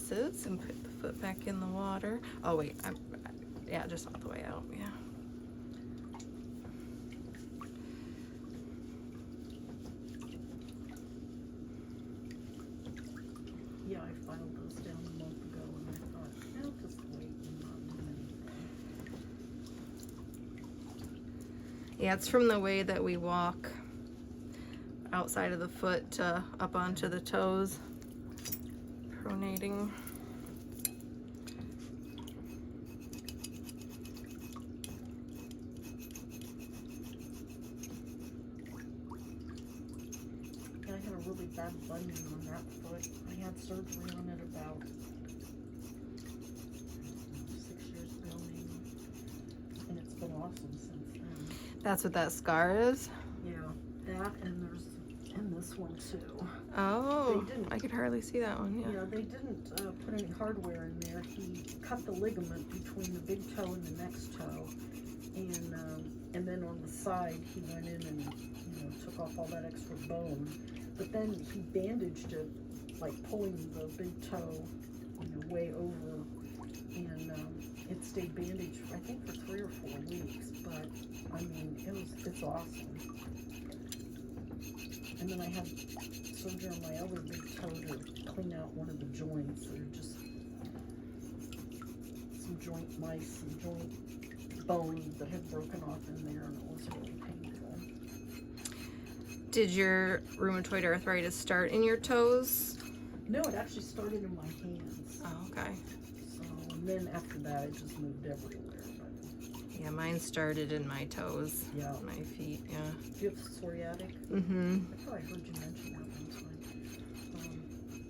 glasses and put the foot back in the water. Oh wait, yeah, just all the way out, yeah. Yeah, I filed those down a month ago and I thought, I'll just wait and not do anything. Yeah, it's from the way that we walk outside of the foot to up onto the toes. Pronating. I had a really bad bunion on that foot. I had surgery on it about 6 years ago maybe. And it's been awesome since then. That's what that scar is? Yeah, that and there's this one too. Oh, I could hardly see that one, yeah. Yeah, they didn't put any hardware in there. He cut the ligament between the big toe and the next toe. And then on the side, he went in and, took off all that extra bone. But then he bandaged it, like pulling the big toe, way over. And it stayed bandaged, I think, for 3 or 4 weeks. But, I mean, it's awesome. And then I had surgery on my other big toe to clean out one of the joints. There were just some joint mice and joint bones that had broken off in there, and it was really painful. Did your rheumatoid arthritis start in your toes? No, it actually started in my hands. Oh, okay. So, and then after that, it just moved everywhere. Yeah, mine started in my toes. Yeah. My feet, yeah. Do you have psoriatic? Mm-hmm. I thought I heard you mention that one time.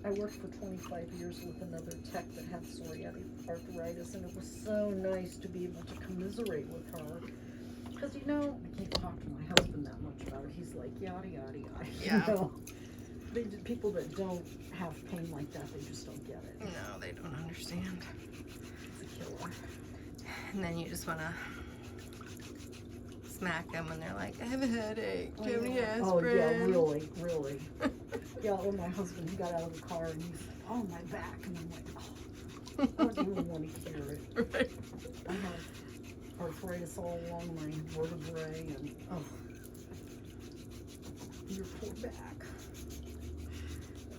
I worked for 25 years with another tech that had psoriatic arthritis, and it was so nice to be able to commiserate with her. Because, I can't talk to my husband that much about it. He's like, yada, yada, yada. Yeah. People that don't have pain like that, they just don't get it. No, they don't understand. It's a killer. And then you just want to smack them when they're like, I have a headache. Do you have any aspirin? Oh, yeah, really, really. Yeah, when my husband, he got out of the car and he's like, oh, my back. And I'm like, oh, I don't even want to hear it. Right. I have arthritis all along my vertebrae and, oh, your poor back.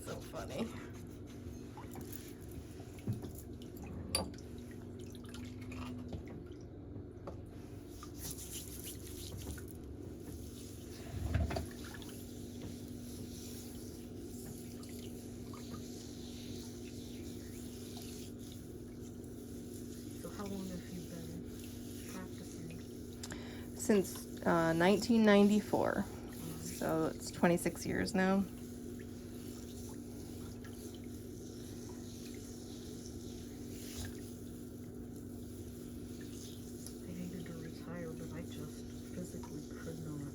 So funny. How long have you been practicing? Since 1994. So it's 26 years now. I hated to retire, but I just physically could not.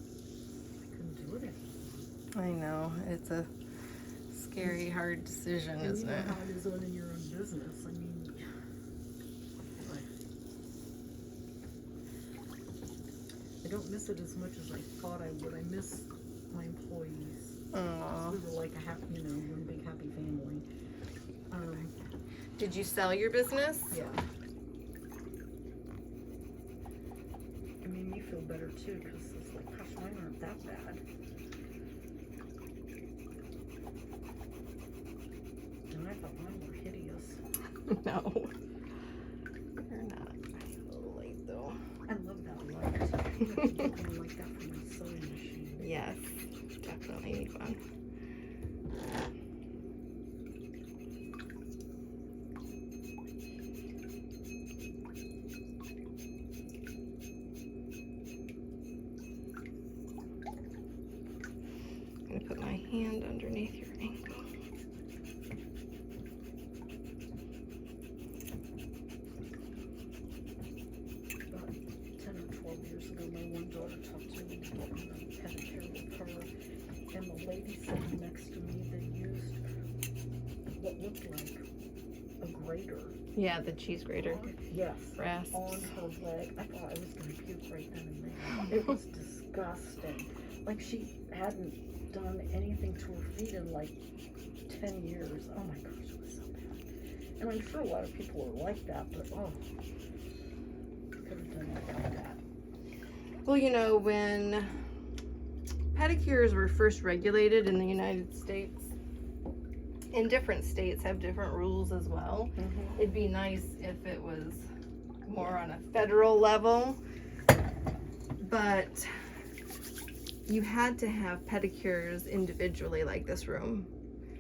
I couldn't do it anymore. I know. It's a scary, hard decision, And isn't you know it? how it is owning your own business. I mean, I don't miss it as much as I thought I would. I miss my employees. Aww. We were like a happy, one big happy family. Did you sell your business? Yeah. It made me feel better too, because it's like, gosh, mine aren't that bad. And I thought mine were hideous. No. You're not. It's a little late though. I love that light. I have to get one like that for my sewing machine. Yes. Definitely need one. I'm going to put my hand underneath your ankle. About 10 or 12 years ago, my one daughter talked to me to get me a pedicure with her, and the lady sitting next to me, they used what looked like a grater. Yeah, the cheese grater. Yes. Rasps. On her leg. I thought I was going to puke right then and there. It was disgusting. Like she hadn't done anything to her feet in like 10 years. Oh my gosh, it was so bad. And I'm sure a lot of people are like that, but oh, could have done without that. Well, you know, when pedicures were first regulated in the United States, and different states have different rules as well. Mm-hmm. It'd be nice if it was more on a federal level, but you had to have pedicures individually, like this room.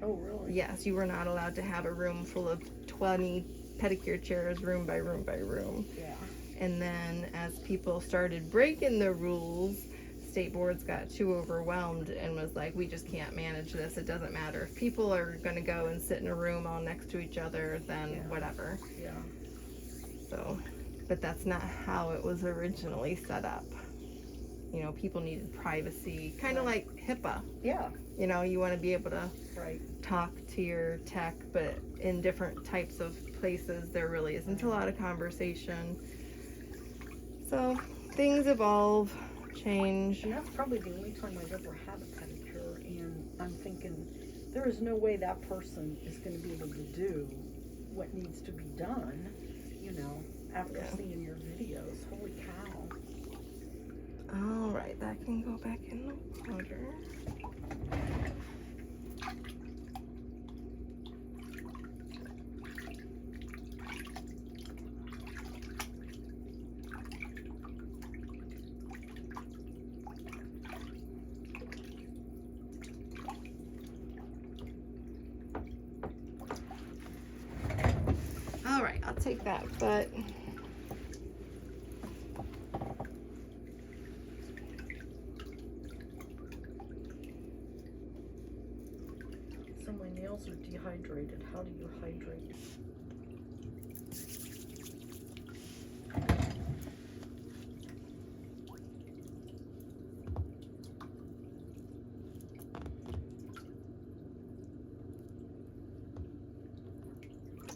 Oh, really? Yes, you were not allowed to have a room full of 20 pedicure chairs, room by room by room. Yeah. And then as people started breaking the rules, state boards got too overwhelmed and was like, we just can't manage this. It doesn't matter. If people are going to go and sit in a room all next to each other, then whatever. Yeah. So, but that's not how it was originally set up. You know, people needed privacy, kind of like HIPAA. Yeah. You know, you want to be able to Right. talk to your tech, but in different types of places, there really isn't a lot of conversation. So things evolve, change. And that's probably the only time I've ever had a pedicure, and I'm thinking, there is no way that person is going to be able to do what needs to be done, you know, after seeing your videos. Holy cow. All right, that can go back in the water. All right, I'll take that, but So my nails are dehydrated. How do you hydrate?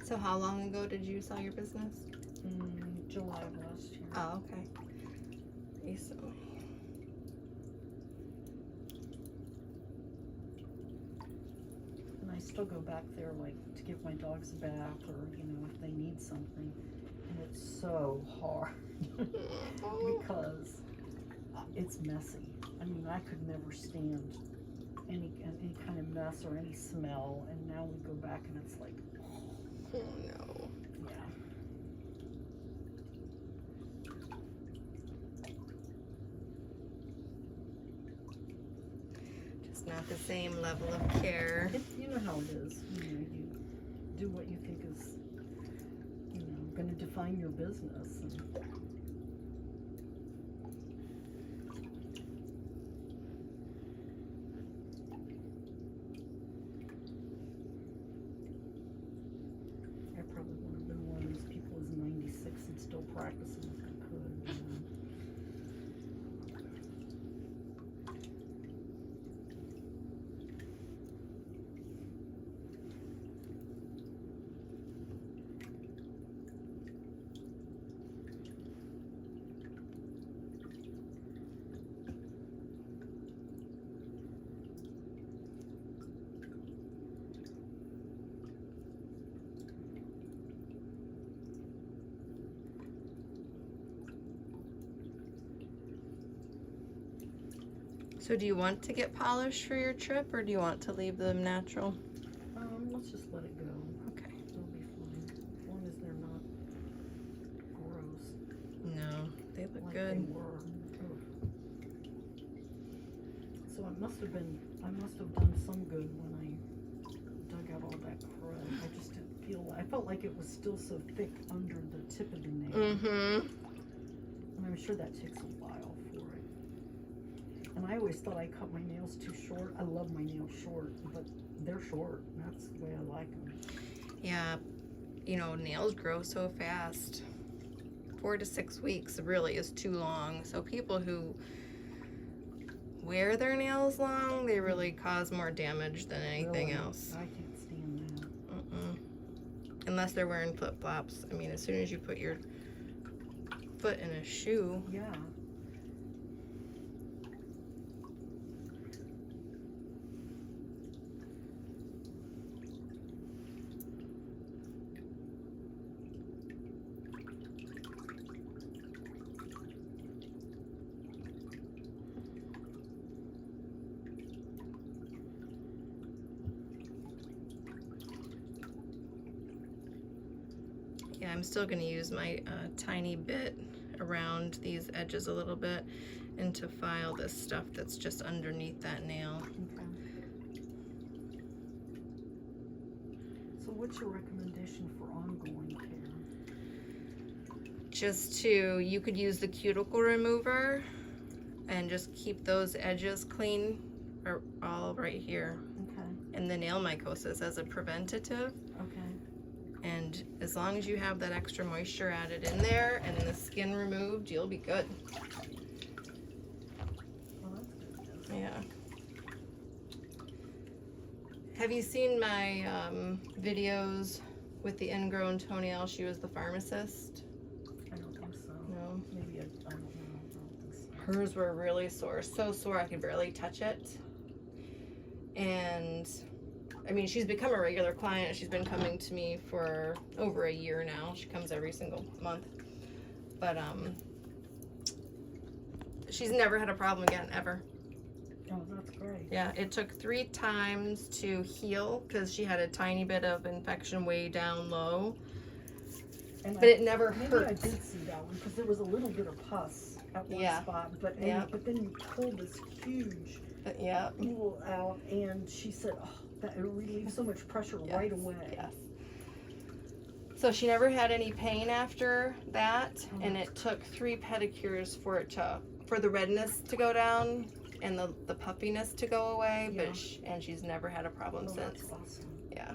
so how long ago did you sell your business? July of last year. Oh, okay. Recently. And I still go back there, like, to give my dogs a bath, or, you know, if they need something. And it's so hard because it's messy. I mean, I could never stand any kind of mess or any smell, and now we go back and it's like, Oh no. yeah. Just not the same level of care. You know how it is. You know, you do what you think is, you know, going to define your business. And I probably would have been one of those people who's 96 and still practicing if I could. You know. So do you want to get polished for your trip, or do you want to leave them natural? Let's just let it go. Okay. They'll be fine, as long as they're not gross. No, they look Like good. they were. Ugh. So I must have done some good when I dug out all that crud. I just didn't feel, I felt like it was still so thick under the tip of the nail. Mm-hmm. And I'm sure that takes a while for it. And I always thought I cut my nails too short. I love my nails short, but they're short. That's the way I like them. Yeah, you know, nails grow so fast. 4 to 6 weeks really is too long. So people who wear their nails long, they really cause more damage than anything Really, else. I can't stand that. Unless they're wearing flip-flops. I mean, as soon as you put your foot in a shoe. Yeah. I'm still going to use my tiny bit around these edges a little bit and to file this stuff that's just underneath that nail. Okay. So what's your recommendation for ongoing care? Just to, you could use the cuticle remover and just keep those edges clean, or all right here. Okay. And the nail mycosis as a preventative. Okay. And as long as you have that extra moisture added in there and the skin removed, you'll be good. Well, that's good. Yeah. Have you seen my videos with the ingrown toenail? She was the pharmacist. I don't think so. No. Maybe I don't know. I don't think so. Hers were really sore, so sore I could barely touch it. And I mean, she's become a regular client. She's been coming to me for over a year now. She comes every single month. But she's never had a problem again, ever. Oh, that's great. Yeah, it took 3 times to heal because she had a tiny bit of infection way down low. And But it never maybe hurt. I did see that one because there was a little bit of pus at one Yeah. spot, but Yeah. but then you pulled this huge Yeah. pool out, and she said, "Oh, that it relieves so much pressure right away." Yes. So she never had any pain after that, and it took 3 pedicures for the redness to go down and the puffiness to go away. Yeah. But she's never had a problem Oh, since. that's awesome. Yeah.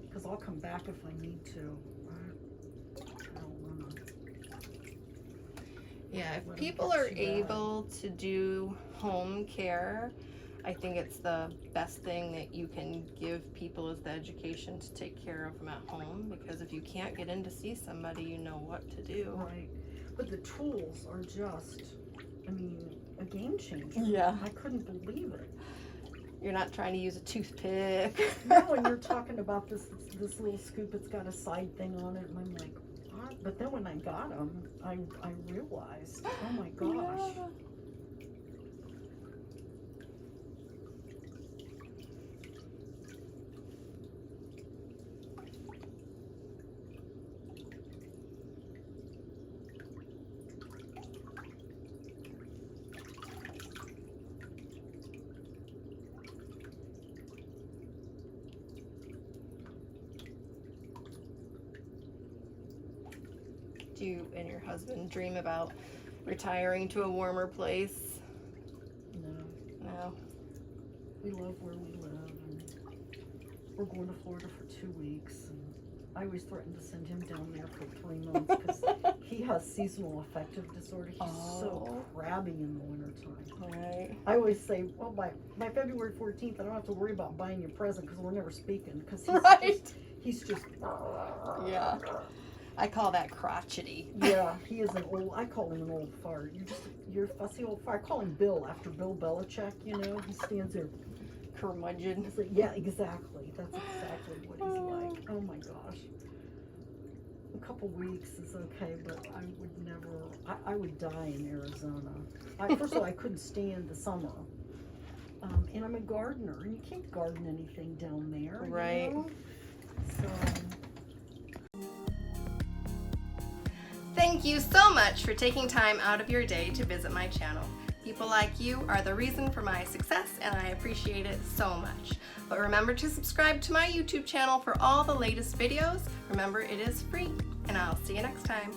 Because I'll come back if I need to. I don't wanna. Yeah, if Let 'em people get are you bad. able to do home care, I think it's the best thing that you can give people is the education to take care of them at home, because if you can't get in to see somebody, you know what to do. Right. But the tools are just, I mean, a game changer. Yeah. I couldn't believe it. You're not trying to use a toothpick. No, and you're talking about this little scoop. It's got a side thing on it, and I'm like, what? But then when I got them, I realized, oh my gosh. Yeah. Do you and your husband dream about retiring to a warmer place? No, No. we love where we live, and we're going to Florida for 2 weeks. And I always threaten to send him down there for 3 months because he has seasonal affective disorder. He's so Oh. crabby in the wintertime. Right. I always say, well, by February 14th, I don't have to worry about buying you a present because we're never speaking. Because he's just. Yeah. I call that crotchety. Yeah, he is an old. I call him an old fart. You're a fussy old fart. I call him Bill after Bill Belichick. You know, he stands there. Curmudgeon. It's like, yeah, exactly. That's exactly what he's like. Oh my gosh. A couple weeks is okay, but I would never. I would die in Arizona. First of all, I couldn't stand the summer. And I'm a gardener, and you can't garden anything down there. Right. You know? So. Thank you so much for taking time out of your day to visit my channel. People like you are the reason for my success, and I appreciate it so much. But remember to subscribe to my YouTube channel for all the latest videos. Remember, it is free, and I'll see you next time.